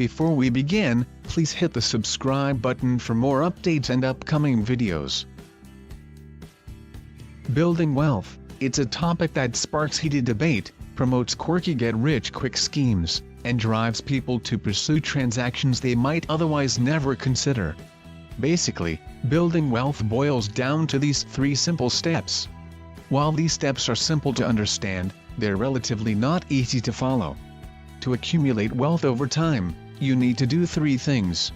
Before we begin, please hit the subscribe button for more updates and upcoming videos. Building wealth. It's a topic that sparks heated debate, promotes quirky get-rich-quick schemes, and drives people to pursue transactions they might otherwise never consider. Basically, building wealth boils down to these 3 simple steps. While these steps are simple to understand, they're relatively not easy to follow. To accumulate wealth over time, you need to do 3 things.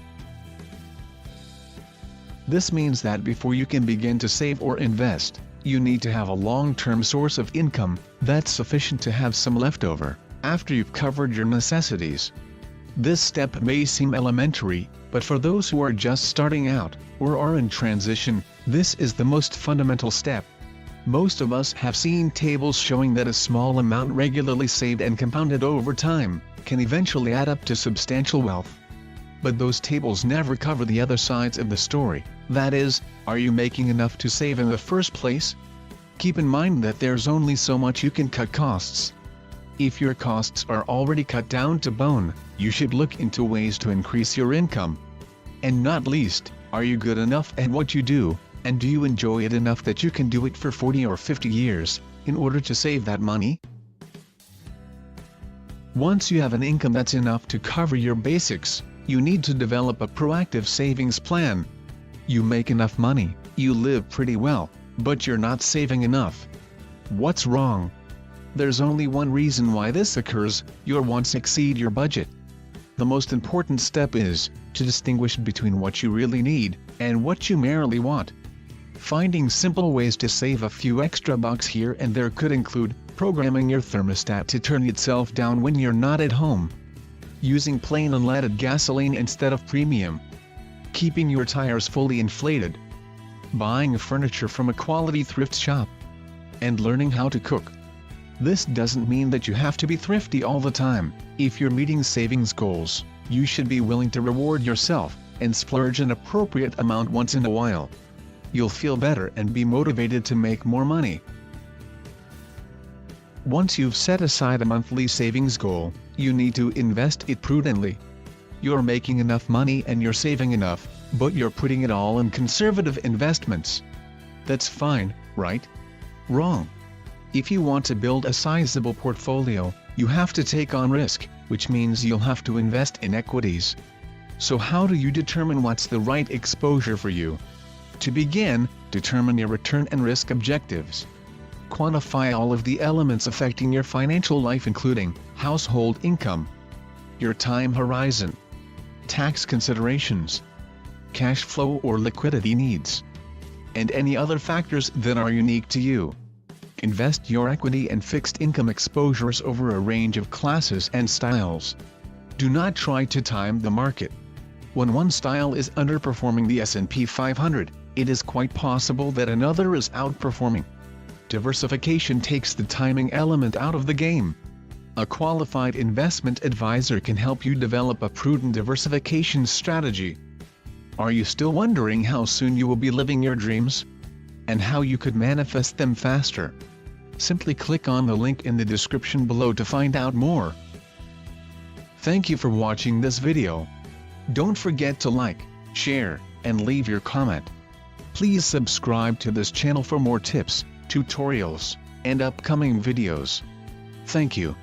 This means that before you can begin to save or invest, you need to have a long-term source of income that's sufficient to have some leftover after you've covered your necessities. This step may seem elementary, but for those who are just starting out or are in transition, this is the most fundamental step. Most of us have seen tables showing that a small amount regularly saved and compounded over time can eventually add up to substantial wealth. But those tables never cover the other sides of the story. That is, are you making enough to save in the first place? Keep in mind that there's only so much you can cut costs. If your costs are already cut down to bone, you should look into ways to increase your income. And not least, are you good enough at what you do, and do you enjoy it enough that you can do it for 40 or 50 years, in order to save that money? Once you have an income that's enough to cover your basics, you need to develop a proactive savings plan. You make enough money, you live pretty well, but you're not saving enough. What's wrong? There's only one reason why this occurs: your wants exceed your budget. The most important step is to distinguish between what you really need and what you merely want. Finding simple ways to save a few extra bucks here and there could include programming your thermostat to turn itself down when you're not at home, using plain unleaded gasoline instead of premium, keeping your tires fully inflated, buying furniture from a quality thrift shop, and learning how to cook. This doesn't mean that you have to be thrifty all the time. If you're meeting savings goals, you should be willing to reward yourself and splurge an appropriate amount once in a while. You'll feel better and be motivated to make more money. Once you've set aside a monthly savings goal, you need to invest it prudently. You're making enough money and you're saving enough, but you're putting it all in conservative investments. That's fine, right? Wrong. If you want to build a sizable portfolio, you have to take on risk, which means you'll have to invest in equities. So how do you determine what's the right exposure for you? To begin, determine your return and risk objectives. Quantify all of the elements affecting your financial life, including household income, your time horizon, tax considerations, cash flow or liquidity needs, and any other factors that are unique to you. Invest your equity and fixed income exposures over a range of classes and styles. Do not try to time the market. When one style is underperforming the S&P 500, it is quite possible that another is outperforming. Diversification takes the timing element out of the game. A qualified investment advisor can help you develop a prudent diversification strategy. Are you still wondering how soon you will be living your dreams? And how you could manifest them faster? Simply click on the link in the description below to find out more. Thank you for watching this video. Don't forget to like, share, and leave your comment. Please subscribe to this channel for more tips, tutorials, and upcoming videos. Thank you.